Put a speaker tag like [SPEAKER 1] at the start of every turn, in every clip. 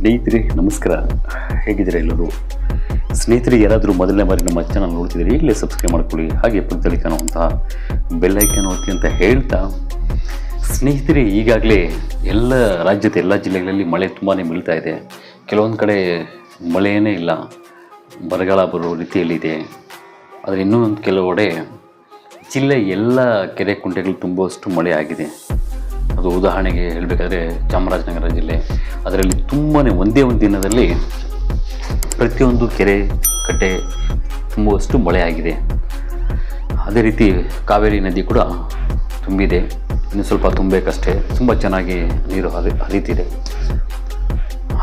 [SPEAKER 1] ಸ್ನೇಹಿತರೆ ನಮಸ್ಕಾರ, ಹೇಗಿದ್ದೀರಾ ಎಲ್ಲರೂ? ಸ್ನೇಹಿತರೆ, ಯಾರಾದರೂ ಮೊದಲನೇ ಬಾರಿ ನಮ್ಮ ಚಾನಲ್ ನೋಡ್ತಿದ್ದೀರಿ ಈಗಲೇ ಸಬ್ಸ್ಕ್ರೈಬ್ ಮಾಡ್ಕೊಳ್ಳಿ, ಹಾಗೆ ಪಕ್ಕದಲ್ಲಿ ಕಾಣುವಂತಹ ಬೆಲ್ ಐಕಾನ್ ಒತ್ತಿ ಅಂತ ಹೇಳ್ತಾ, ಸ್ನೇಹಿತರೆ ಈಗಾಗಲೇ ಎಲ್ಲ ರಾಜ್ಯದ ಎಲ್ಲ ಜಿಲ್ಲೆಗಳಲ್ಲಿ ಮಳೆ ತುಂಬಾ ಬೀಳ್ತಾ ಇದೆ. ಕೆಲವೊಂದು ಕಡೆ ಮಳೆಯೇ ಇಲ್ಲ, ಬರಗಾಲ ಬರೋ ರೀತಿಯಲ್ಲಿದೆ. ಆದರೆ ಇನ್ನೊಂದು ಕೆಲವೆಡೆ ಜಿಲ್ಲೆ ಎಲ್ಲ ಕೆರೆ ಕುಂಟೆಗಳು ತುಂಬುವಷ್ಟು ಮಳೆ ಆಗಿದೆ. ಅದು ಉದಾಹರಣೆಗೆ ಹೇಳಬೇಕಾದ್ರೆ ಚಾಮರಾಜನಗರ ಜಿಲ್ಲೆ, ಅದರಲ್ಲಿ ತುಂಬಾ ಒಂದೇ ಒಂದು ದಿನದಲ್ಲಿ ಪ್ರತಿಯೊಂದು ಕೆರೆ ಕಟ್ಟೆ ತುಂಬುವಷ್ಟು ಮಳೆ ಆಗಿದೆ. ಅದೇ ರೀತಿ ಕಾವೇರಿ ನದಿ ಕೂಡ ತುಂಬಿದೆ, ಇನ್ನು ಸ್ವಲ್ಪ ತುಂಬಬೇಕಷ್ಟೇ. ತುಂಬ ಚೆನ್ನಾಗಿ ನೀರು ಹರಿತಿದೆ.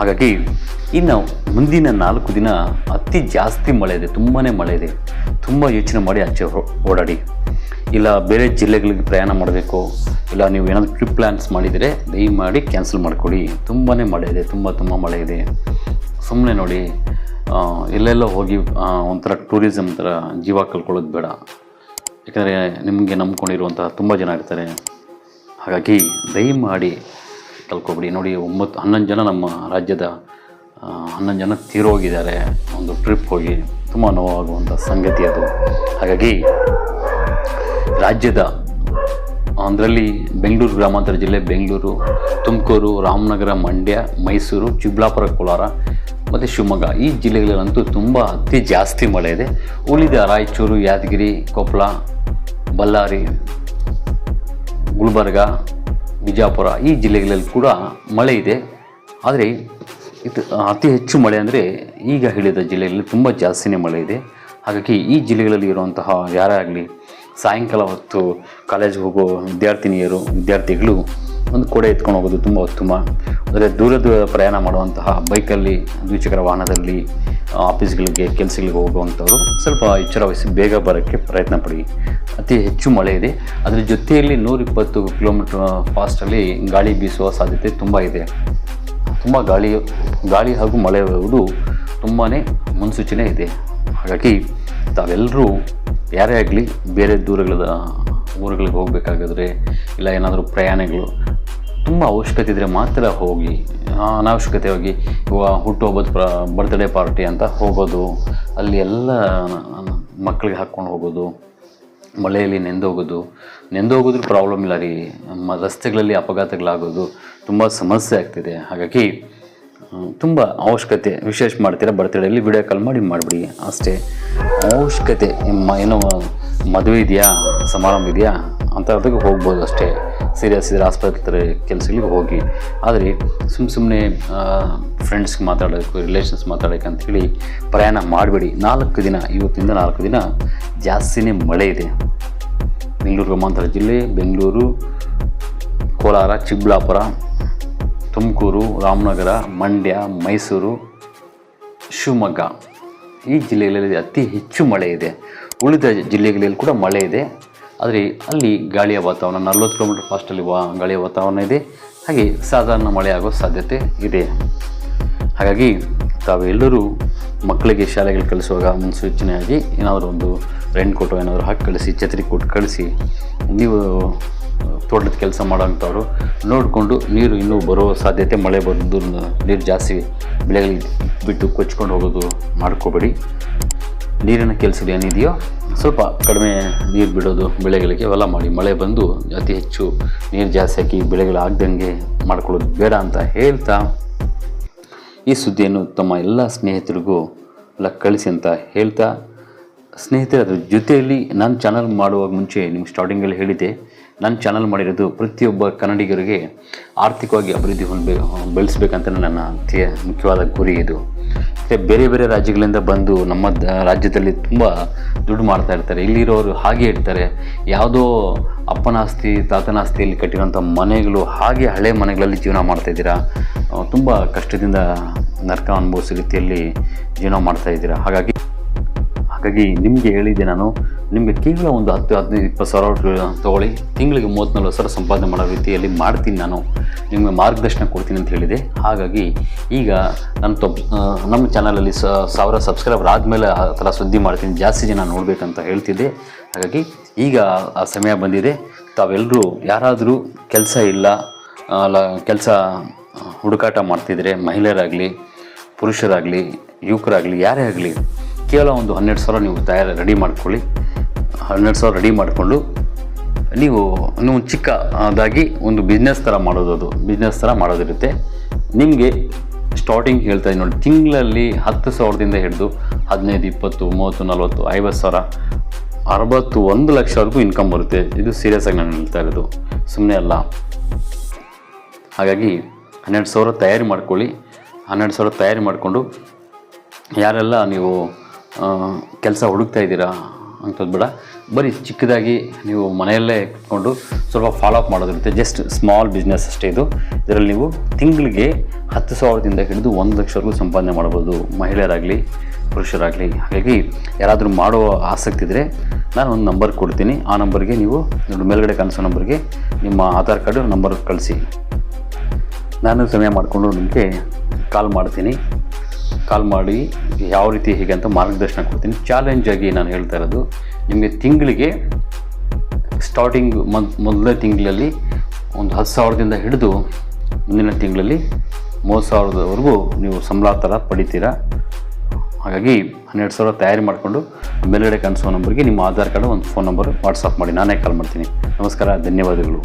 [SPEAKER 1] ಹಾಗಾಗಿ ಇನ್ನು ಮುಂದಿನ 4 ದಿನ ಅತಿ ಜಾಸ್ತಿ ಮಳೆ ಇದೆ, ತುಂಬಾ ಮಳೆ ಇದೆ. ತುಂಬ ಯೋಚನೆ ಮಾಡಿ ಆಚೆ ಓಡಾಡಿ. ಇಲ್ಲ ಬೇರೆ ಜಿಲ್ಲೆಗಳಿಗೆ ಪ್ರಯಾಣ ಮಾಡಬೇಕು, ಇಲ್ಲ ನೀವು ಏನಾದರೂ ಟ್ರಿಪ್ ಪ್ಲ್ಯಾನ್ಸ್ ಮಾಡಿದರೆ ದಯಮಾಡಿ ಕ್ಯಾನ್ಸಲ್ ಮಾಡಿಕೊಡಿ. ತುಂಬಾ ಮಳೆ ಇದೆ, ತುಂಬ ಮಳೆ ಇದೆ. ಸುಮ್ಮನೆ ನೋಡಿ, ಎಲ್ಲೆಲ್ಲ ಹೋಗಿ ಒಂಥರ ಟೂರಿಸಮ್ ಥರ ಜೀವ ಕಳ್ಕೊಳ್ಳೋದು ಬೇಡ. ಯಾಕಂದರೆ ನಿಮಗೆ ನಂಬ್ಕೊಂಡಿರುವಂಥ ತುಂಬ ಜನ ಇರ್ತಾರೆ. ಹಾಗಾಗಿ ದಯಮಾಡಿ ಕಳ್ಕೊಬೇಡಿ. ನೋಡಿ, 11 ಜನ ನಮ್ಮ ರಾಜ್ಯದ 11 ಜನ ತೀರೋಗಿದ್ದಾರೆ ಒಂದು ಟ್ರಿಪ್ ಹೋಗಿ. ತುಂಬ ನೋವಾಗುವಂಥ ಸಂಗತಿ ಅದು. ಹಾಗಾಗಿ ರಾಜ್ಯದ ಅದರಲ್ಲಿ ಬೆಂಗಳೂರು ಗ್ರಾಮಾಂತರ ಜಿಲ್ಲೆ, ಬೆಂಗಳೂರು, ತುಮಕೂರು, ರಾಮನಗರ, ಮಂಡ್ಯ, ಮೈಸೂರು, ಚಿಕ್ಕಬಳ್ಳಾಪುರ, ಕೋಲಾರ ಮತ್ತು ಶಿವಮೊಗ್ಗ ಈ ಜಿಲ್ಲೆಗಳಲ್ಲಂತೂ ತುಂಬ ಅತಿ ಜಾಸ್ತಿ ಮಳೆ ಇದೆ. ಉಳಿದ ರಾಯಚೂರು, ಯಾದಗಿರಿ, ಕೊಪ್ಪಳ, ಬಳ್ಳಾರಿ, ಗುಲ್ಬರ್ಗ, ಬಿಜಾಪುರ ಈ ಜಿಲ್ಲೆಗಳಲ್ಲಿ ಕೂಡ ಮಳೆ ಇದೆ. ಆದರೆ ಇದು ಅತಿ ಹೆಚ್ಚು ಮಳೆ ಅಂದರೆ ಈಗ ಹೇಳಿದ ಜಿಲ್ಲೆಗಳಲ್ಲಿ ತುಂಬ ಜಾಸ್ತಿನೇ ಮಳೆ ಇದೆ. ಹಾಗಾಗಿ ಈ ಜಿಲ್ಲೆಗಳಲ್ಲಿ ಇರುವಂತಹ ಯಾರೇ ಆಗಲಿ ಸಾಯಂಕಾಲ ಹೊತ್ತು ಕಾಲೇಜ್ಗೆ ಹೋಗೋ ವಿದ್ಯಾರ್ಥಿಗಳು ಒಂದು ಕೊಡೆ ಎತ್ಕೊಂಡು ಹೋಗೋದು ತುಂಬ ಉತ್ತಮ. ಅಂದರೆ ದೂರದ ಪ್ರಯಾಣ ಮಾಡುವಂತಹ ಬೈಕಲ್ಲಿ, ದ್ವಿಚಕ್ರ ವಾಹನದಲ್ಲಿ ಆಫೀಸ್ಗಳಿಗೆ, ಕೆಲಸಗಳಿಗೆ ಹೋಗುವಂಥವ್ರು ಸ್ವಲ್ಪ ಎಚ್ಚರ ವಹಿಸಿ ಬೇಗ ಬರೋಕ್ಕೆ ಪ್ರಯತ್ನ ಪಡಿ. ಅತಿ ಹೆಚ್ಚು ಮಳೆ ಇದೆ. ಅದರ ಜೊತೆಯಲ್ಲಿ 120 ಕಿಲೋಮೀಟರ್ ಫಾಸ್ಟಲ್ಲಿ ಗಾಳಿ ಬೀಸುವ ಸಾಧ್ಯತೆ ತುಂಬ ಇದೆ. ತುಂಬ ಗಾಳಿ ಹಾಗೂ ಮಳೆ ಬರುವುದು ತುಂಬಾ ಮುನ್ಸೂಚನೆ ಇದೆ. ಹಾಗಾಗಿ ತಾವೆಲ್ಲರೂ ಯಾರೇ ಆಗಲಿ ಬೇರೆ ದೂರಗಳ ಊರುಗಳಿಗೆ ಹೋಗಬೇಕಾಗಿದ್ರೆ, ಇಲ್ಲ ಏನಾದರೂ ಪ್ರಯಾಣಗಳು ತುಂಬ ಅವಶ್ಯಕತೆ ಇದ್ದರೆ ಮಾತ್ರ ಹೋಗಿ. ಅನಾವಶ್ಯಕತೆ ಹೋಗಿ ಹುಟ್ಟುಹಬ್ಬದ ಬರ್ತ್ಡೇ ಪಾರ್ಟಿ ಅಂತ ಹೋಗೋದು, ಅಲ್ಲಿ ಎಲ್ಲ ಮಕ್ಕಳಿಗೆ ಹಾಕ್ಕೊಂಡು ಹೋಗೋದು, ಮಳೆಯಲ್ಲಿ ನೆಂದೋಗೋದ್ರೂ ಪ್ರಾಬ್ಲಮ್ ಇಲ್ಲ ರೀ. ರಸ್ತೆಗಳಲ್ಲಿ ಅಪಘಾತಗಳಾಗೋದು ತುಂಬ ಸಮಸ್ಯೆ ಆಗ್ತಿದೆ. ಹಾಗಾಗಿ ತುಂಬ ಅವಶ್ಯಕತೆ ವಿಶೇಷ ಮಾಡ್ತೀರಾ ಬರ್ತ್ಡೇಲಿ ವಿಡಿಯೋ ಕಾಲ್ ಮಾಡಿಬಿಡಿ ಅಷ್ಟೇ. ಅವಶ್ಯಕತೆ ಏನೋ ಮದುವೆ ಇದೆಯಾ, ಸಮಾರಂಭ ಇದೆಯಾ ಅಂಥದ್ದಕ್ಕೆ ಹೋಗ್ಬೋದು ಅಷ್ಟೇ. ಸೀರಿಯಸ್ ಇದ್ರೆ ಆಸ್ಪತ್ರೆ ಕೆಲಸಗಳಿಗೆ ಹೋಗಿ. ಆದರೆ ಸುಮ್ಮನೆ ಫ್ರೆಂಡ್ಸ್ಗೆ ಮಾತಾಡೋಕ್ಕೆ, ರಿಲೇಷನ್ಸ್ ಮಾತಾಡೋಕ್ಕೆ ಅಂಥೇಳಿ ಪ್ರಯಾಣ ಮಾಡಬೇಡಿ. 4 ದಿನ, ಇವತ್ತಿಂದ 4 ದಿನ ಜಾಸ್ತಿನೇ ಮಳೆ ಇದೆ. ಬೆಂಗಳೂರು ಗ್ರಾಮಾಂತರ ಜಿಲ್ಲೆ, ಬೆಂಗಳೂರು, ಕೋಲಾರ, ಚಿಕ್ಕಬಳ್ಳಾಪುರ, ತುಮಕೂರು, ರಾಮನಗರ, ಮಂಡ್ಯ, ಮೈಸೂರು, ಶಿವಮೊಗ್ಗ ಈ ಜಿಲ್ಲೆಗಳಲ್ಲಿ ಅತಿ ಹೆಚ್ಚು ಮಳೆ ಇದೆ. ಉಳಿದ ಜಿಲ್ಲೆಗಳಲ್ಲಿ ಕೂಡ ಮಳೆ ಇದೆ. ಆದರೆ ಅಲ್ಲಿ ಗಾಳಿಯ ವಾತಾವರಣ 40 ಕಿಲೋಮೀಟರ್ ಫಾಸ್ಟಲ್ಲಿ ಗಾಳಿಯ ವಾತಾವರಣ ಇದೆ. ಹಾಗೆ ಸಾಧಾರಣ ಮಳೆ ಆಗೋ ಸಾಧ್ಯತೆ ಇದೆ. ಹಾಗಾಗಿ ತಾವೆಲ್ಲರೂ ಮಕ್ಕಳಿಗೆ ಶಾಲೆಗಳು ಕಳಿಸುವಾಗ ಮುನ್ಸೂಚನೆಯಾಗಿ ಏನಾದರೂ ಒಂದು ರೈನ್ ಕೋಟು ಏನಾದರೂ ಹಾಕಿ ಕಳಿಸಿ, ಛತ್ರಿ ಕೊಟ್ಟು ಕಳಿಸಿ. ನೀವು ತೋಟದ ಕೆಲಸ ಮಾಡೋಂಥವ್ರು ನೋಡಿಕೊಂಡು ನೀರು ಇನ್ನೂ ಬರೋ ಸಾಧ್ಯತೆ, ಮಳೆ ಬರೋದು, ನೀರು ಜಾಸ್ತಿ ಬೆಳೆಗಳಿಗೆ ಬಿಟ್ಟು ಕೊಚ್ಕೊಂಡು ಹೋಗೋದು ಮಾಡ್ಕೋಬೇಡಿ. ನೀರಿನ ಕೆಲಸಗಳು ಏನಿದೆಯೋ ಸ್ವಲ್ಪ ಕಡಿಮೆ ನೀರು ಬಿಡೋದು ಬೆಳೆಗಳಿಗೆ, ಅವೆಲ್ಲ ಮಾಡಿ. ಮಳೆ ಬಂದು ಅತಿ ಹೆಚ್ಚು ನೀರು ಜಾಸ್ತಿ ಹಾಕಿ ಬೆಳೆಗಳು ಆಗದಂಗೆ ಮಾಡ್ಕೊಳ್ಳೋದು ಬೇಡ ಅಂತ ಹೇಳ್ತಾ, ಈ ಸುದ್ದಿಯನ್ನು ತಮ್ಮ ಎಲ್ಲ ಸ್ನೇಹಿತರಿಗೂ ಎಲ್ಲ ಕಳಿಸಿ ಅಂತ ಹೇಳ್ತಾ, ಸ್ನೇಹಿತರೆ ಅದ್ರ ಜೊತೆಯಲ್ಲಿ ನನ್ನ ಚಾನಲ್ ಮಾಡುವಾಗ ಮುಂಚೆ ನಿಮ್ಗೆ ಸ್ಟಾರ್ಟಿಂಗಲ್ಲಿ ಹೇಳಿದ್ದೆ, ನನ್ನ ಚಾನಲ್ ಮಾಡಿರೋದು ಪ್ರತಿಯೊಬ್ಬ ಕನ್ನಡಿಗರಿಗೆ ಆರ್ಥಿಕವಾಗಿ ಅಭಿವೃದ್ಧಿ ಬೆಳೆಸಬೇಕಂತ ನನ್ನ ಅತಿ ಮುಖ್ಯವಾದ ಗುರಿ ಇದು. ಬೇರೆ ಬೇರೆ ರಾಜ್ಯಗಳಿಂದ ಬಂದು ನಮ್ಮ ರಾಜ್ಯದಲ್ಲಿ ತುಂಬ ದುಡ್ಡು ಮಾಡ್ತಾ ಇರ್ತಾರೆ. ಇಲ್ಲಿರೋರು ಹಾಗೆ ಇರ್ತಾರೆ, ಯಾವುದೋ ಅಪ್ಪನ ಆಸ್ತಿ ತಾತನ ಆಸ್ತಿಯಲ್ಲಿ ಕಟ್ಟಿರೋಂಥ ಮನೆಗಳು, ಹಾಗೆ ಹಳೆ ಮನೆಗಳಲ್ಲಿ ಜೀವನ ಮಾಡ್ತಾಯಿದ್ದೀರಾ. ತುಂಬ ಕಷ್ಟದಿಂದ ನರಕ ಅನುಭವಿಸೋ ರೀತಿಯಲ್ಲಿ ಜೀವನ ಮಾಡ್ತಾಯಿದ್ದೀರಾ. ಹಾಗಾಗಿ ನಿಮಗೆ ಹೇಳಿದ್ದೆ ನಾನು, ನಿಮಗೆ ಕೇವಲ ಒಂದು 10-15-20 ಸಾವಿರ ತೊಗೊಳ್ಳಿ, ತಿಂಗಳಿಗೆ 30-40 ಸಾವಿರ ಸಂಪಾದನೆ ಮಾಡೋ ರೀತಿಯಲ್ಲಿ ಮಾಡ್ತೀನಿ, ನಾನು ನಿಮಗೆ ಮಾರ್ಗದರ್ಶನ ಕೊಡ್ತೀನಿ ಅಂತ ಹೇಳಿದೆ. ಹಾಗಾಗಿ ಈಗ ನಮ್ಮ ಚಾನಲಲ್ಲಿ 1000 ಸಬ್ಸ್ಕ್ರೈಬರ್ ಆದಮೇಲೆ ಆ ಥರ ಸುದ್ದಿ ಮಾಡ್ತೀನಿ, ಜಾಸ್ತಿ ಜನ ನೋಡಬೇಕಂತ ಹೇಳ್ತಿದ್ದೆ. ಹಾಗಾಗಿ ಈಗ ಆ ಸಮಯ ಬಂದಿದೆ. ತಾವೆಲ್ಲರೂ ಯಾರಾದರೂ ಕೆಲಸ ಇಲ್ಲ, ಕೆಲಸ ಹುಡುಕಾಟ ಮಾಡ್ತಿದ್ರೆ, ಮಹಿಳೆಯರಾಗಲಿ ಪುರುಷರಾಗಲಿ ಯುವಕರಾಗಲಿ ಯಾರೇ ಆಗಲಿ, ಕೇವಲ ಒಂದು 12 ಸಾವಿರ ನೀವು ರೆಡಿ ಮಾಡ್ಕೊಳ್ಳಿ. 12 ಸಾವಿರ ರೆಡಿ ಮಾಡಿಕೊಂಡು ನೀವು ಚಿಕ್ಕದಾಗಿ ಒಂದು ಬಿಸ್ನೆಸ್ ಥರ ಮಾಡೋದಿರುತ್ತೆ. ನಿಮಗೆ ಸ್ಟಾರ್ಟಿಂಗ್ ಹೇಳ್ತಾ ಇದ್ದೀನಿ ನೋಡಿ, ತಿಂಗಳಲ್ಲಿ 10 ಸಾವಿರದಿಂದ ಹಿಡಿದು 15, 20, 30, 40, 50 ಸಾವಿರ, 61 ಲಕ್ಷವರೆಗೂ ಇನ್ಕಮ್ ಬರುತ್ತೆ. ಇದು ಸೀರಿಯಸ್ ಆಗಿ ನಾನು ಹೇಳ್ತಾ ಇರೋದು, ಸುಮ್ಮನೆ ಅಲ್ಲ. ಹಾಗಾಗಿ 12 ಸಾವಿರ ತಯಾರಿ ಮಾಡ್ಕೊಳ್ಳಿ. 12 ಸಾವಿರ ತಯಾರಿ ಮಾಡಿಕೊಂಡು ಯಾರೆಲ್ಲ ನೀವು ಕೆಲಸ ಹುಡುಕ್ತಾ ಇದ್ದೀರಾ ಅಂಥದ್ದು ಬೇಡ, ಬರೀ ಚಿಕ್ಕದಾಗಿ ನೀವು ಮನೆಯಲ್ಲೇ ಕೂತ್ಕೊಂಡು ಸ್ವಲ್ಪ ಫಾಲೋ ಅಪ್ ಮಾಡೋದಿರುತ್ತೆ. ಜಸ್ಟ್ ಸ್ಮಾಲ್ ಬಿಸ್ನೆಸ್ ಅಷ್ಟೇ ಇದು. ಇದರಲ್ಲಿ ನೀವು ತಿಂಗಳಿಗೆ 10 ಸಾವಿರದಿಂದ ಹಿಡಿದು 1 ಲಕ್ಷವರೆಗೂ ಸಂಪಾದನೆ ಮಾಡ್ಬೋದು, ಮಹಿಳೆಯರಾಗಲಿ ಪುರುಷರಾಗಲಿ. ಹಾಗಾಗಿ ಯಾರಾದರೂ ಮಾಡೋ ಆಸಕ್ತಿ ಇದ್ದರೆ ನಾನು ಒಂದು ನಂಬರ್ ಕೊಡ್ತೀನಿ. ಆ ನಂಬರ್ಗೆ ನೀವು ಮೇಲ್ಗಡೆ ಕಾಣಿಸೋ ನಂಬರ್ಗೆ ನಿಮ್ಮ ಆಧಾರ್ ಕಾರ್ಡು ನಂಬರ್ ಕಳಿಸಿ. ನಾನು ಸಮಯ ಮಾಡಿಕೊಂಡು ನಿಮಗೆ ಕಾಲ್ ಮಾಡ್ತೀನಿ. ಕಾಲ್ ಮಾಡಿ ಯಾವ ರೀತಿ ಹೇಗೆ ಅಂತ ಮಾರ್ಗದರ್ಶನ ಕೊಡ್ತೀನಿ. ಚಾಲೆಂಜಾಗಿ ನಾನು ಹೇಳ್ತಾ ಇರೋದು, ನಿಮಗೆ ತಿಂಗಳಿಗೆ ಸ್ಟಾರ್ಟಿಂಗ್ ಮೊದಲನೇ ತಿಂಗಳಲ್ಲಿ ಒಂದು 10 ಸಾವಿರದಿಂದ ಹಿಡಿದು ಮುಂದಿನ ತಿಂಗಳಲ್ಲಿ 30 ಸಾವಿರದವರೆಗೂ ನೀವು ಸಂಬಳ ಥರ ಪಡಿತೀರಾ. ಹಾಗಾಗಿ 12 ಸಾವಿರ ತಯಾರಿ ಮಾಡಿಕೊಂಡು ಮೇಲ್ಗಡೆ ಕಾಣಿಸೋ ನಂಬರ್ಗೆ ನಿಮ್ಮ ಆಧಾರ್ ಕಾರ್ಡು, ಒಂದು ಫೋನ್ ನಂಬರ್ ವಾಟ್ಸಪ್ ಮಾಡಿ, ನಾನೇ ಕಾಲ್ ಮಾಡ್ತೀನಿ. ನಮಸ್ಕಾರ, ಧನ್ಯವಾದಗಳು.